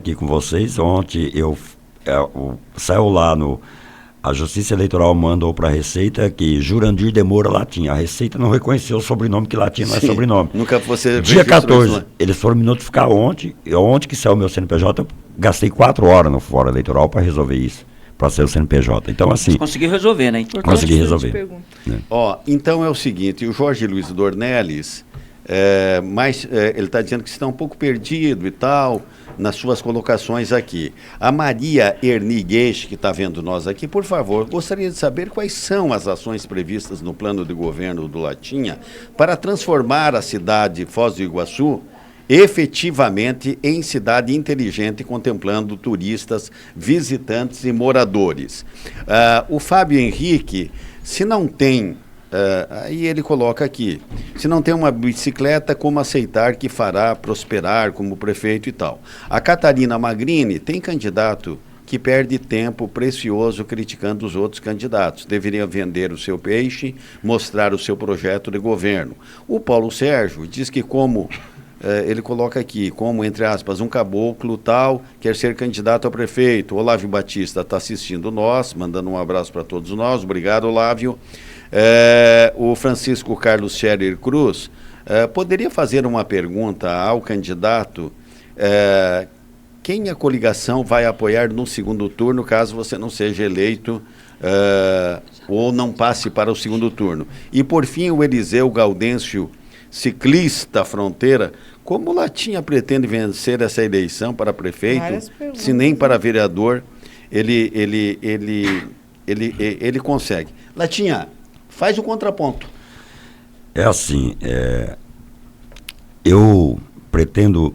Aqui com vocês, ontem saiu lá a Justiça Eleitoral mandou para a Receita que Jurandir de Moura Latim. A Receita não reconheceu o sobrenome, que Latim não é sobrenome. Nunca você Dia 14, eles foram me notificar ontem, ontem que saiu o meu CNPJ, eu gastei 4 horas no Fórum Eleitoral para resolver isso, para ser o CNPJ. Então, assim... Você conseguiu resolver, né? Consegui resolver. Então é o seguinte, o Jorge Luiz Dornelles, ele está dizendo que está um pouco perdido e tal, nas suas colocações aqui. A Maria Ernigues, que está vendo nós aqui, por favor, gostaria de saber quais são as ações previstas no plano de governo do Latinha para transformar a cidade de Foz do Iguaçu efetivamente em cidade inteligente, contemplando turistas, visitantes e moradores. O Fábio Henrique, se não tem... aí ele coloca aqui, se não tem uma bicicleta, como aceitar que fará prosperar como prefeito e tal. A Catarina Magrini tem candidato que perde tempo precioso criticando os outros candidatos. Deveria vender o seu peixe, mostrar o seu projeto de governo. O Paulo Sérgio diz que ele coloca aqui, como, entre aspas, um caboclo tal, quer ser candidato a prefeito. Olávio Batista está assistindo nós, mandando um abraço para todos nós. Obrigado, Olávio. O Francisco Carlos Scherer Cruz poderia fazer uma pergunta ao candidato, quem a coligação vai apoiar no segundo turno, caso você não seja eleito ou não passe para o segundo turno. E, por fim, o Eliseu Gaudêncio, ciclista Fronteira, como Latinha pretende vencer essa eleição para prefeito, se nem para vereador ele consegue? Latinha, faz o contraponto. É assim, eu pretendo,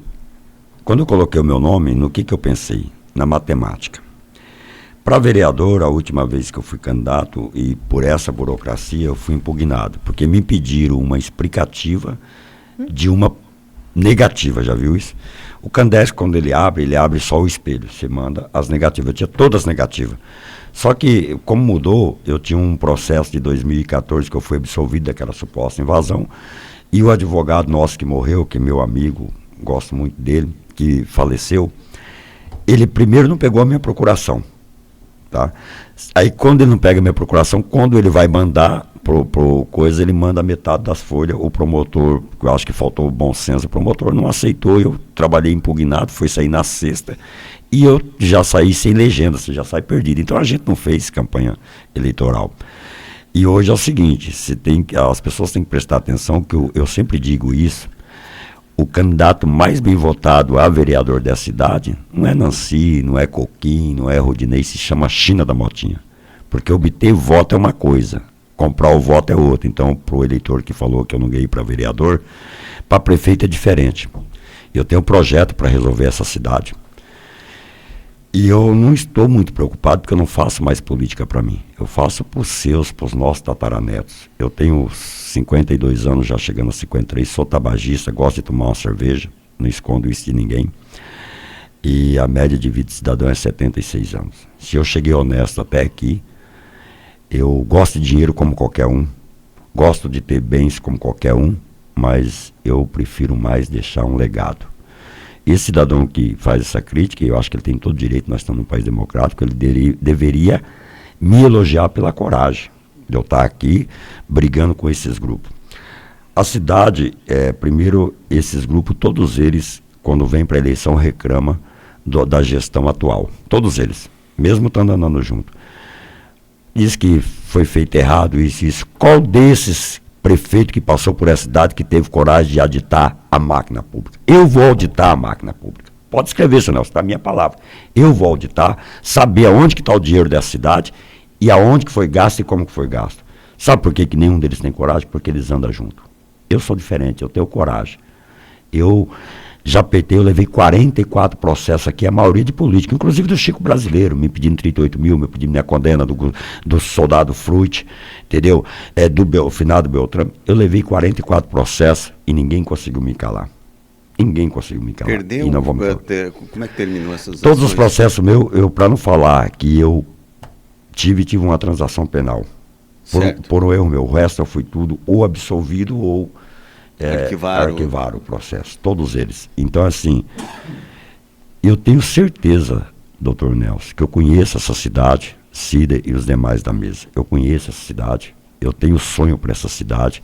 quando eu coloquei o meu nome, no que eu pensei? Na matemática. Para vereador, a última vez que eu fui candidato, e por essa burocracia eu fui impugnado, porque me pediram uma explicativa de uma negativa, já viu isso? O Candesco, quando ele abre só o espelho, você manda as negativas, eu tinha todas as negativas. Só que, como mudou, eu tinha um processo de 2014 que eu fui absolvido daquela suposta invasão, e o advogado nosso que morreu, que é meu amigo, gosto muito dele, que faleceu, ele primeiro não pegou a minha procuração, tá? Aí quando ele não pega a minha procuração, quando ele vai mandar pro coisa, ele manda metade das folhas, o promotor, eu acho que faltou bom senso, o promotor não aceitou, eu trabalhei impugnado, foi sair na sexta, e eu já saí sem legenda, você já sai perdido. Então a gente não fez campanha eleitoral. E hoje é o seguinte, as pessoas têm que prestar atenção, que eu sempre digo isso, o candidato mais bem votado a vereador dessa cidade não é Nancy, não é Coquim, não é Rodinei, se chama China da Motinha. Porque obter voto é uma coisa, comprar o voto é outra. Então, para o eleitor que falou que eu não ganhei para vereador, para prefeito é diferente. Eu tenho um projeto para resolver essa cidade. E eu não estou muito preocupado, porque eu não faço mais política para mim. Eu faço para os nossos tataranetos. Eu tenho 52 anos, já chegando a 53, sou tabagista, gosto de tomar uma cerveja, não escondo isso de ninguém. E a média de vida de cidadão é 76 anos. Se eu cheguei honesto até aqui, eu gosto de dinheiro como qualquer um, gosto de ter bens como qualquer um, mas eu prefiro mais deixar um legado. Esse cidadão que faz essa crítica, eu acho que ele tem todo direito, nós estamos num país democrático, ele deveria me elogiar pela coragem de eu estar aqui brigando com esses grupos. A cidade, primeiro, esses grupos, todos eles, quando vêm para a eleição, reclamam da gestão atual. Todos eles, mesmo estando andando junto. Diz que foi feito errado, isso. Qual desses prefeito que passou por essa cidade que teve coragem de auditar a máquina pública? Eu vou auditar a máquina pública. Pode escrever, senhor Nelson, está a minha palavra. Eu vou auditar, saber aonde que está o dinheiro dessa cidade e aonde que foi gasto e como que foi gasto. Sabe por que nenhum deles tem coragem? Porque eles andam junto. Eu sou diferente, eu tenho coragem. Eu já apertei, eu levei 44 processos aqui, a maioria de político, inclusive do Chico Brasileiro, me pedindo 38 mil, me pedindo minha condena do soldado Fruit, entendeu? Do finado Beltrame. Eu levei 44 processos e ninguém conseguiu me calar. Ninguém conseguiu me calar. Perdeu? E não vamos como é que terminou essas Todos ações? os processos meus, para não falar que eu tive uma transação penal. Por um erro meu. O resto eu fui tudo ou absolvido ou arquivaram o processo, todos eles. Então, assim, eu tenho certeza, doutor Nelson, que eu conheço essa cidade, Cida e os demais da mesa. Eu conheço essa cidade, eu tenho sonho para essa cidade.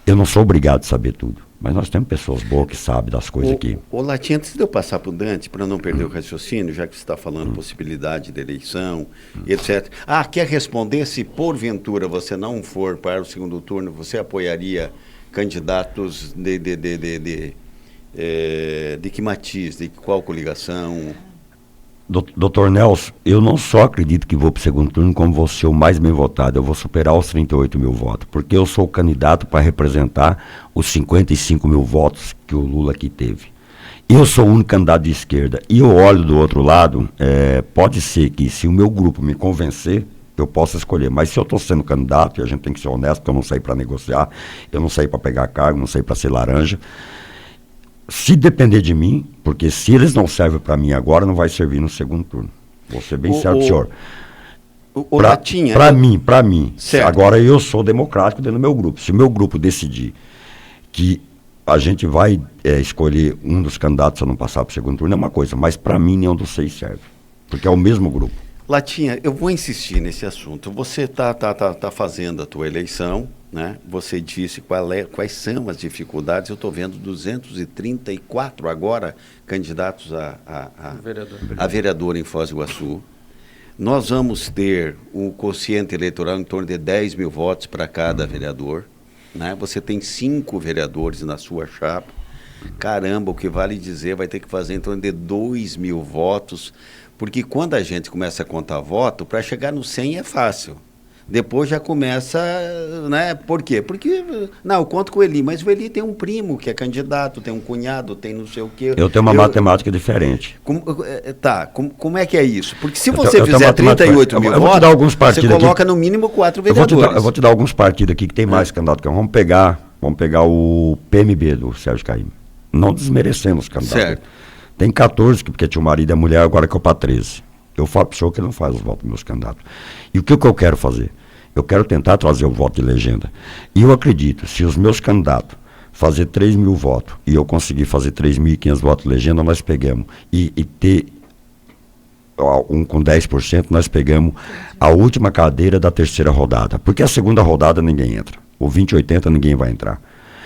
Eu não sou obrigado a saber tudo, mas nós temos pessoas boas que sabem das coisas aqui. Ô Latinha, antes de eu passar para o Dante, para não perder o raciocínio, já que você está falando possibilidade de eleição, etc. Quer responder se porventura você não for para o segundo turno, você apoiaria candidatos de que matiz, de qual coligação? Doutor Nelson, eu não só acredito que vou para o segundo turno, como vou ser o mais bem votado. Eu vou superar os 38 mil votos, porque eu sou o candidato para representar os 55 mil votos que o Lula aqui teve. Eu sou o único candidato de esquerda. E eu olho do outro lado, pode ser que se o meu grupo me convencer, eu possa escolher. Mas se eu estou sendo candidato, e a gente tem que ser honesto, porque eu não saí para negociar, eu não saí para pegar cargo, não saí para ser laranja. Se depender de mim, porque se eles não servem para mim agora, não vai servir no segundo turno. Vou ser bem certo, senhor. Para mim. Certo. Agora eu sou democrático dentro do meu grupo. Se o meu grupo decidir que a gente vai escolher um dos candidatos a não passar para o segundo turno, é uma coisa. Mas para mim, nenhum dos 6 serve. Porque é o mesmo grupo. Latinha, eu vou insistir nesse assunto. Você tá fazendo a tua eleição, né? Você disse quais são as dificuldades. Eu estou vendo 234 agora candidatos a vereador em Foz do Iguaçu. Nós vamos ter um quociente eleitoral em torno de 10 mil votos para cada vereador, né? Você tem 5 vereadores na sua chapa. Caramba, o que vale dizer, vai ter que fazer em torno de 2 mil votos, porque quando a gente começa a contar voto, para chegar no 100 é fácil. Depois já começa, né? Por quê? Porque, não, eu conto com o Eli, mas o Eli tem um primo que é candidato, tem um cunhado, tem não sei o quê. Eu tenho uma matemática diferente. Como é que é isso? Porque se você fizer 38 mil votos, você coloca no mínimo 4 vereadores. Eu vou te dar alguns partidos aqui que tem mais candidato que eu. Vamos pegar o PMB do Sérgio Caymmi. Não desmerecendo os candidatos. Certo. Tem 14, porque tinha o marido e a mulher, agora que eu para 13. Eu falo para o senhor que ele não faz os votos dos meus candidatos. E o que eu quero fazer? Eu quero tentar trazer o voto de legenda. E eu acredito, se os meus candidatos fazer 3 mil votos e eu conseguir fazer 3.500 votos de legenda, nós pegamos. E ter um com 10%, nós pegamos a última cadeira da terceira rodada. Porque a segunda rodada ninguém entra. O 2080 ninguém vai entrar.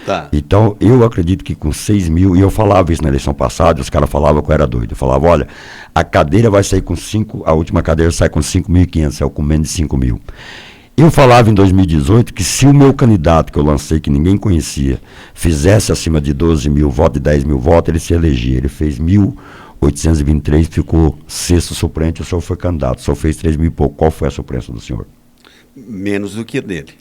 Tá. Então, eu acredito que com 6 mil, e eu falava isso na eleição passada, os caras falavam que eu era doido. Eu falava, olha, a cadeira vai sair com 5, a última cadeira sai com 5.500, saiu com menos de 5 mil. Eu falava em 2018 que se o meu candidato, que eu lancei, que ninguém conhecia, fizesse acima de 12 mil votos, de 10 mil votos, ele se elegia. Ele fez 1.823, ficou sexto suplente, o senhor foi candidato, o senhor fez 3 mil e pouco. Qual foi a suplência do senhor? Menos do que dele.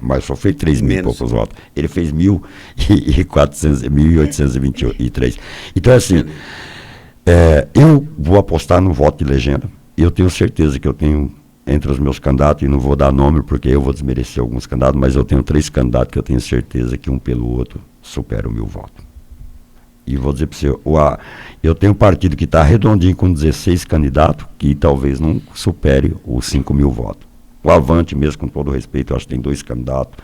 Mas só fez 3 mil e poucos votos. Ele fez 1.823. Então, assim, eu vou apostar no voto de legenda. Eu tenho certeza que eu tenho entre os meus candidatos, e não vou dar nome porque eu vou desmerecer alguns candidatos, mas eu tenho 3 candidatos que eu tenho certeza que um pelo outro supera o meu voto. E vou dizer para você, eu tenho um partido que está redondinho com 16 candidatos, que talvez não supere os 5 mil votos. O Avante, mesmo com todo respeito, eu acho que tem 2 candidatos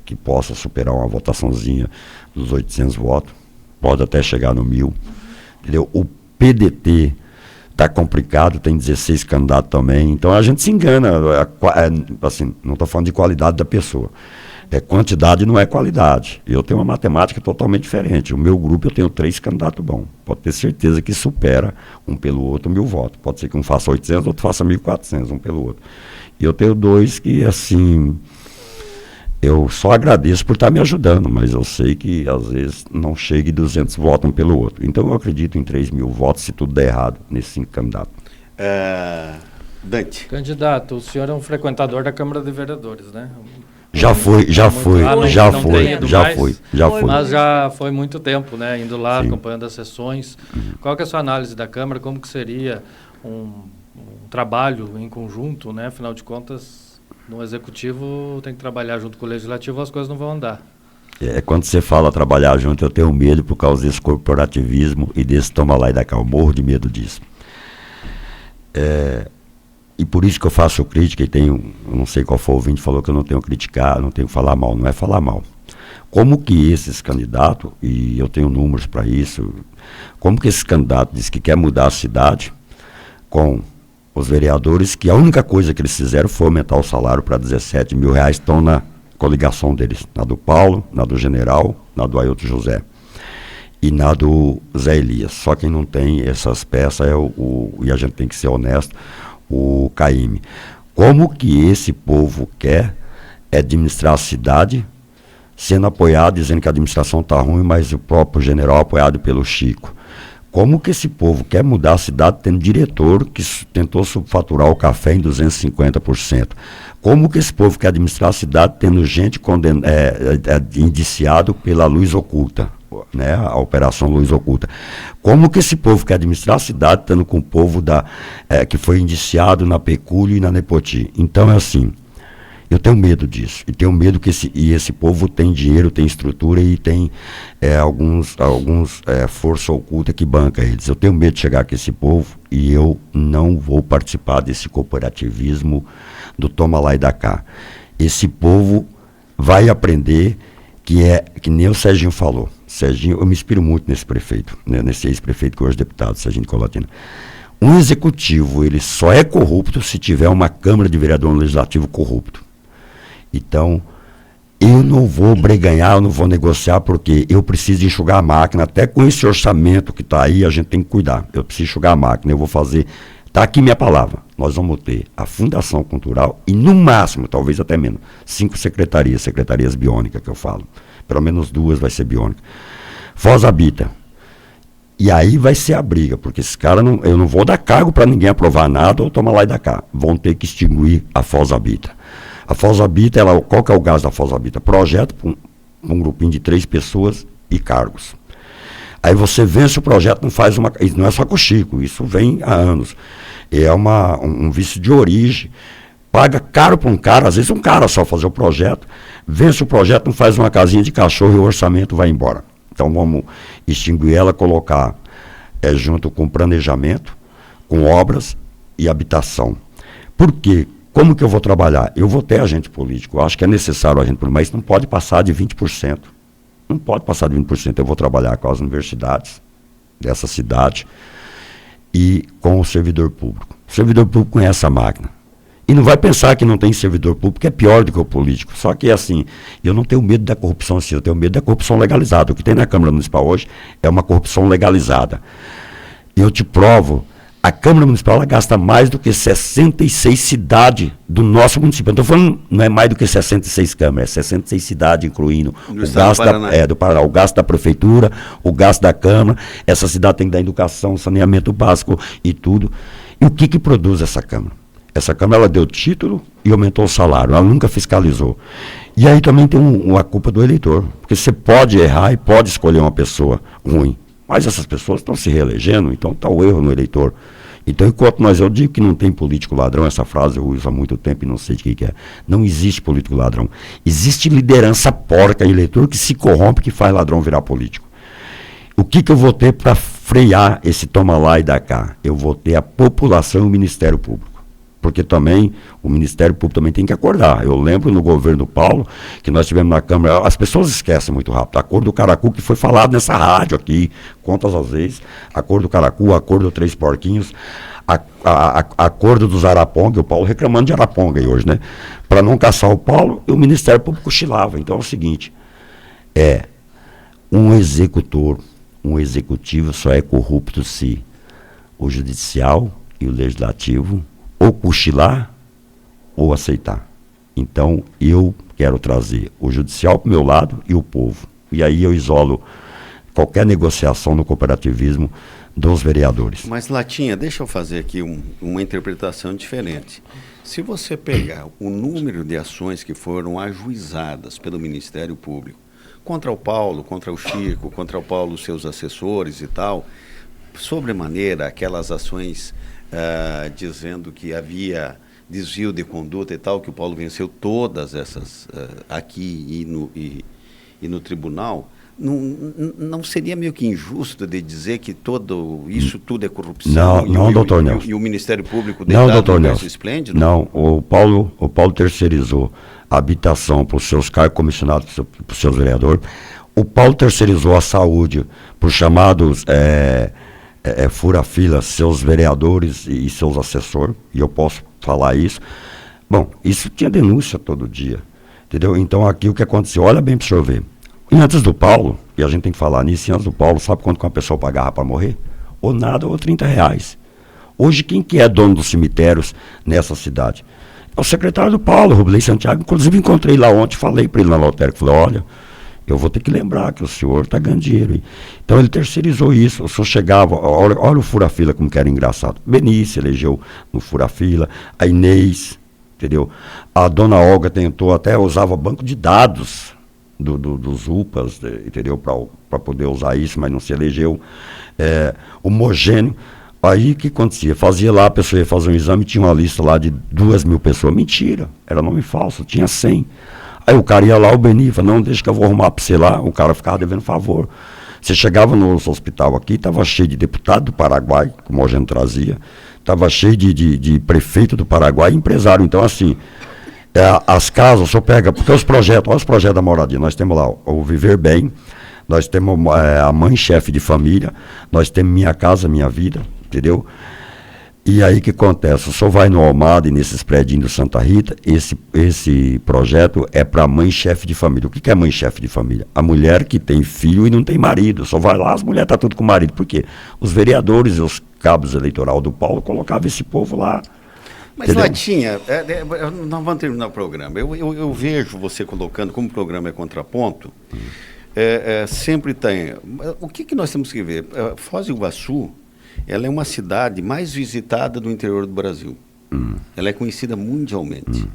que possam superar uma votaçãozinha dos 800 votos. Pode até chegar no 1.000. Entendeu? O PDT está complicado, tem 16 candidatos também. Então a gente se engana. Assim, não estou falando de qualidade da pessoa. Quantidade não é qualidade. Eu tenho uma matemática totalmente diferente. O meu grupo eu tenho 3 candidatos bons. Pode ter certeza que supera um pelo outro 1.000 votos. Pode ser que um faça 800, outro faça 1.400, um pelo outro. E eu tenho 2 que, assim, eu só agradeço por estar me ajudando, mas eu sei que às vezes não chegue 200 votos um pelo outro. Então eu acredito em 3 mil votos se tudo der errado nesses 5 candidatos. Dante. Candidato, o senhor é um frequentador da Câmara de Vereadores, né? Já foi. Mas já foi muito tempo, né? Indo lá, Sim. acompanhando as sessões. Qual que é a sua análise da Câmara? Como que seria um trabalho em conjunto, né? Afinal de contas, no Executivo tem que trabalhar junto com o Legislativo, as coisas não vão andar. Quando você fala trabalhar junto, eu tenho medo por causa desse corporativismo e desse toma lá e dá cá. Eu morro de medo disso. E por isso que eu faço crítica, e tenho, eu não sei qual foi o ouvinte, falou que eu não tenho que criticar, não tenho que falar mal. Não é falar mal. Como que esses candidatos, e eu tenho números para isso, como que esse candidato diz que quer mudar a cidade com os vereadores, que a única coisa que eles fizeram foi aumentar o salário para 17 mil reais, estão na coligação deles, na do Paulo, na do General, na do Ailton José e na do Zé Elias. Só quem não tem essas peças é e a gente tem que ser honesto, o Caíme. Como que esse povo quer administrar a cidade, sendo apoiado, dizendo que a administração está ruim, mas o próprio General apoiado pelo Chico? Como que esse povo quer mudar a cidade tendo diretor que tentou subfaturar o café em 250%? Como que esse povo quer administrar a cidade tendo gente indiciado pela luz oculta, né, a Operação Luz Oculta? Como que esse povo quer administrar a cidade tendo com o povo que foi indiciado na pecúlia e na nepotia? Então é assim, eu tenho medo disso, e tenho medo que esse povo tem dinheiro, tem estrutura e tem alguns força oculta que banca eles. Eu tenho medo de chegar com esse povo e eu não vou participar desse corporativismo do toma lá e dá cá. Esse povo vai aprender que nem o Serginho falou. Serginho, eu me inspiro muito nesse prefeito, né, nesse ex-prefeito que hoje é deputado, Serginho Colatina. Um executivo, ele só é corrupto se tiver uma Câmara de Vereador Legislativo corrupto. Então, eu não vou breganhar, eu não vou negociar, porque eu preciso enxugar a máquina. Até com esse orçamento que está aí, a gente tem que cuidar. Eu preciso enxugar a máquina, eu vou fazer... Está aqui minha palavra. Nós vamos ter a Fundação Cultural e, no máximo, talvez até menos, 5 secretarias biônicas que eu falo. Pelo menos 2 vai ser biônica. Foz Habita. E aí vai ser a briga, porque esses caras, eu não vou dar cargo para ninguém aprovar nada ou tomar lá e dar cá. Vão ter que extinguir a Foz Habita. A Foz Habita, qual que é o gasto da Foz Habita? Projeto para um grupinho de 3 pessoas e cargos. Aí você vence o projeto, não é só com o Chico, isso vem há anos. É um vício de origem, paga caro para um cara, às vezes um cara só fazer o projeto, vence o projeto, não faz uma casinha de cachorro e o orçamento vai embora. Então vamos extinguir ela, colocar junto com planejamento, com obras e habitação. Por quê? Como que eu vou trabalhar? Eu vou ter agente político, eu acho que é necessário agente político, mas não pode passar de 20%. Não pode passar de 20%. Eu vou trabalhar com as universidades dessa cidade e com o servidor público. O servidor público conhece a máquina. E não vai pensar que não tem servidor público, que é pior do que o político. Só que, assim, eu não tenho medo da corrupção assim, eu tenho medo da corrupção legalizada. O que tem na Câmara Municipal hoje é uma corrupção legalizada. E eu te provo, a Câmara Municipal ela gasta mais do que 66 cidades do nosso município. Eu estou falando, não é mais do que 66 câmaras, é 66 cidades, incluindo o gasto do Paraná, o gasto da Prefeitura, o gasto da Câmara. Essa cidade tem que dar educação, saneamento básico e tudo. E o que produz essa Câmara? Essa Câmara ela deu título e aumentou o salário, ela nunca fiscalizou. E aí também tem a culpa do eleitor, porque você pode errar e pode escolher uma pessoa ruim, mas essas pessoas estão se reelegendo, então está o erro no eleitor. Então, enquanto eu digo que não tem político ladrão, essa frase eu uso há muito tempo e não sei de que é. Não existe político ladrão. Existe liderança porca e eleitor que se corrompe, que faz ladrão virar político. O que eu vou ter para frear esse toma lá e dá cá? Eu vou ter a população e o Ministério Público. Porque também, o Ministério Público também tem que acordar. Eu lembro no governo Paulo, que nós tivemos na Câmara, as pessoas esquecem muito rápido, a cor do Caracu, que foi falado nessa rádio aqui, quantas às vezes, a cor do Caracu, a cor do Três Porquinhos, a cor dos Araponga, o Paulo reclamando de Araponga aí hoje, né? Para não caçar o Paulo, e o Ministério Público cochilava. Então é o seguinte, um executivo só é corrupto se o judicial e o legislativo ou cochilar ou aceitar. Então, eu quero trazer o judicial para o meu lado e o povo. E aí eu isolo qualquer negociação no cooperativismo dos vereadores. Mas, Latinha, deixa eu fazer aqui uma interpretação diferente. Se você pegar o número de ações que foram ajuizadas pelo Ministério Público contra o Paulo, contra o Chico, contra o Paulo, seus assessores e tal, sobremaneira, aquelas ações dizendo que havia desvio de conduta e tal, que o Paulo venceu todas essas aqui e no tribunal, não seria meio que injusto de dizer que isso tudo é corrupção? Não, doutor Nelson. E o Ministério Público não, doutor Nelson. esplêndido? Não, o Paulo terceirizou a habitação para os seus cargos comissionados, para os seus vereadores. O Paulo terceirizou a saúde para os chamados fura-fila, seus vereadores e seus assessores, e eu posso falar isso. Bom, isso tinha denúncia todo dia, entendeu? Então aqui o que aconteceu, olha bem para o senhor ver. E antes do Paulo, e a gente tem que falar nisso, antes do Paulo, sabe quanto que uma pessoa pagava para morrer? Ou nada, ou R$30. Hoje, quem que é dono dos cemitérios nessa cidade? É o secretário do Paulo, Rublei Santiago. Inclusive, encontrei lá ontem, falei para ele na lotérica, falei, olha, eu vou ter que lembrar que o senhor está ganhando dinheiro. Então, ele terceirizou isso. O senhor chegava, olha o fura-fila como que era engraçado. Benício elegeu no fura-fila, a Inês, entendeu? A dona Olga tentou, até usava banco de dados dos UPAs, entendeu? Para poder usar isso, mas não se elegeu. Homogêneo. Aí o que acontecia? Fazia lá, a pessoa ia fazer um exame, tinha uma lista lá de 2.000 pessoas. Mentira, era nome falso, tinha 100. Aí o cara ia lá, o Beni, falava, não, deixa que eu vou arrumar para você lá. O cara ficava devendo favor. Você chegava no hospital aqui, estava cheio de deputado do Paraguai, como a gente trazia, estava cheio de prefeito do Paraguai e empresário. Então, assim, as casas, só pega, porque os projetos, olha os projetos da moradia, nós temos lá o Viver Bem, nós temos a Mãe Chefe de Família, nós temos Minha Casa Minha Vida, entendeu? E aí o que acontece? O senhor vai no Almada e nesses prédios do Santa Rita, esse projeto é para mãe chefe de família. O que é mãe chefe de família? A mulher que tem filho e não tem marido. Só vai lá, as mulheres estão tudo com marido. Por quê? Os vereadores e os cabos eleitorais do Paulo colocavam esse povo lá. Mas entendeu? Latinha, nós vamos terminar o programa. Eu vejo você colocando, como o programa é contraponto, sempre tem... O que nós temos que ver? Foz do Iguaçu, ela é uma cidade mais visitada do interior do Brasil. Ela é conhecida mundialmente.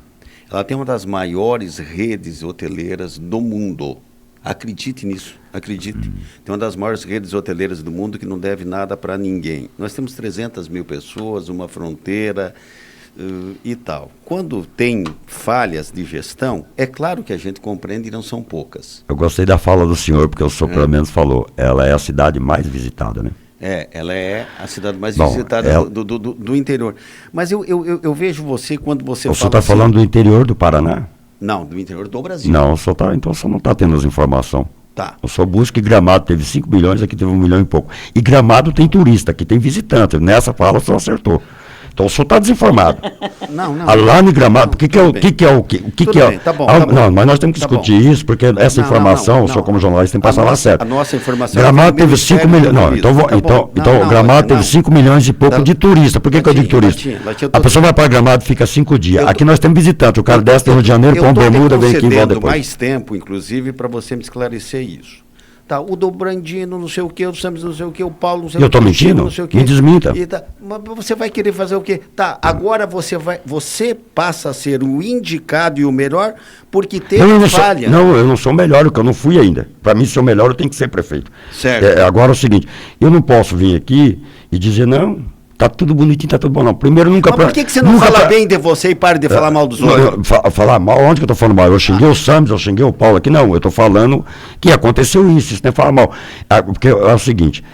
Ela tem uma das maiores redes hoteleiras do mundo. Acredite nisso, acredite. Tem uma das maiores redes hoteleiras do mundo que não deve nada para ninguém. Nós temos 300 mil pessoas, uma fronteira e tal. Quando tem falhas de gestão, é claro que a gente compreende e não são poucas. Eu gostei da fala do senhor, porque o senhor pelo menos falou, ela é a cidade mais visitada, né? Ela é a cidade mais visitada do interior. Mas eu vejo você quando você fala. O senhor está falando do interior do Paraná? Não, do interior do Brasil. Não, então o senhor não está tendo as informações. Tá. O senhor busca que Gramado teve 5 milhões, aqui teve 1 milhão e pouco. E Gramado tem turista, aqui tem visitante. Nessa fala o senhor acertou. Então o senhor está desinformado. Não. Lá no Gramado, o que é? Tá bom. Não, mas nós temos que discutir isso, porque essa informação, o senhor como jornalista tem que passar lá certo. A nossa informação... Gramado teve 5 milhões... Então Gramado teve 5 milhões e pouco de turista. Por que eu digo turista? A pessoa vai para Gramado e fica 5 dias. Aqui nós temos visitante. O cara desce do Rio de Janeiro, põe bermuda, vem aqui e volta depois. Mais tempo, inclusive, para você me esclarecer isso. Tá, o Dobrandino, não sei o que, o Sames, não sei o que, o Paulo, não sei o que. Eu estou mentindo? Não sei o que. Me desminta. Mas você vai querer fazer o quê? Tá, agora você passa a ser o indicado e o melhor porque teve falha. Eu não sou o melhor, porque eu não fui ainda. Para mim, ser o melhor, eu tenho que ser prefeito. Certo. Agora é o seguinte, eu não posso vir aqui e dizer, não, tá tudo bonitinho, tá tudo bom, não. Primeiro, nunca... Mas por que você não fala bem de você e para de falar mal dos outros? Falar mal? Onde que eu tô falando mal? Eu xinguei o Sames, eu xinguei o Paulo aqui. Não, eu tô falando que aconteceu isso nem falar mal. Porque é o seguinte,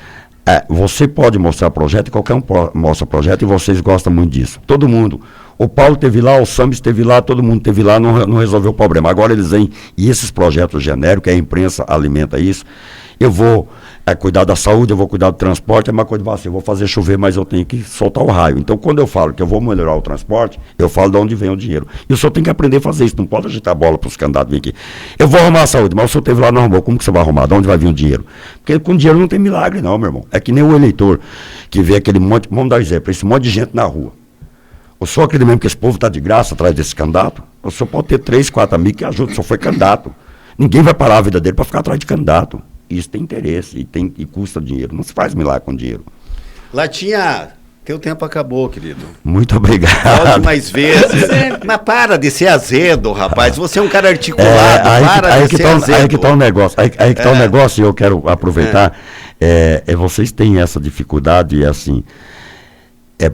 você pode mostrar projeto, qualquer um mostra projeto e vocês gostam muito disso. Todo mundo. O Paulo esteve lá, o Sames esteve lá, todo mundo esteve lá, não resolveu o problema. Agora eles vêm, e esses projetos genéricos, a imprensa alimenta isso. Eu vou cuidar da saúde, eu vou cuidar do transporte, é uma coisa assim, eu vou fazer chover, mas eu tenho que soltar o raio. Então, quando eu falo que eu vou melhorar o transporte, eu falo de onde vem o dinheiro. E o senhor tem que aprender a fazer isso, não pode agitar a bola para os candidatos virem aqui. Eu vou arrumar a saúde, mas o senhor esteve lá, não arrumou, como que você vai arrumar? De onde vai vir o dinheiro? Porque com dinheiro não tem milagre não, meu irmão. É que nem o eleitor que vê aquele monte, vamos dar um exemplo, esse monte de gente na rua. O senhor acredita mesmo que esse povo está de graça atrás desse candidato? O senhor pode ter 3, 4 amigos que ajudam, o senhor foi candidato. Ninguém vai parar a vida dele para ficar atrás de candidato. Isso tem interesse e custa dinheiro. Não se faz milagre com dinheiro. Latinha, teu tempo acabou, querido. Muito obrigado. Volte mais vezes. Mas para de ser azedo, rapaz. Você é um cara articulado. Para de ser azedo. Aí que está o negócio. Aí que está o negócio e eu quero aproveitar. Vocês têm essa dificuldade, assim...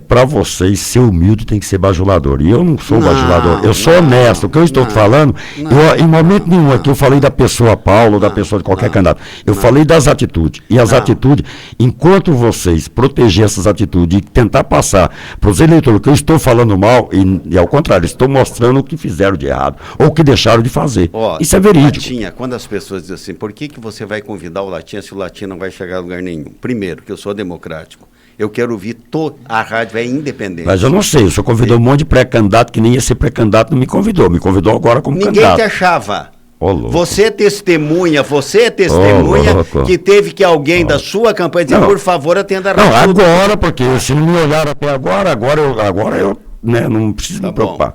para vocês ser humilde tem que ser bajulador. E eu não sou bajulador, eu sou honesto. O que eu estou falando, em momento nenhum aqui eu falei da pessoa Paulo, da pessoa de qualquer candidato. Eu falei das atitudes. E as atitudes, enquanto vocês proteger essas atitudes e tentar passar para os eleitores que eu estou falando mal, e ao contrário, estou mostrando o que fizeram de errado, ou o que deixaram de fazer. Isso é verídico. Latinha, quando as pessoas dizem assim, por que você vai convidar o Latinha se o Latinha não vai chegar a lugar nenhum? Primeiro, que eu sou democrático. Eu quero ouvir a rádio é independente. Mas eu não sei, o senhor convidou um monte de pré-candidato que nem ia ser pré-candidato, não me convidou agora como candidato. Ninguém te achava. Você é testemunha que teve que alguém da sua campanha dizer, por favor, atenda a rádio. Não, agora, porque se não me olharam até agora eu não preciso me preocupar.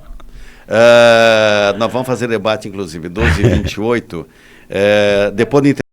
Nós vamos fazer debate, inclusive, 12h28, depois do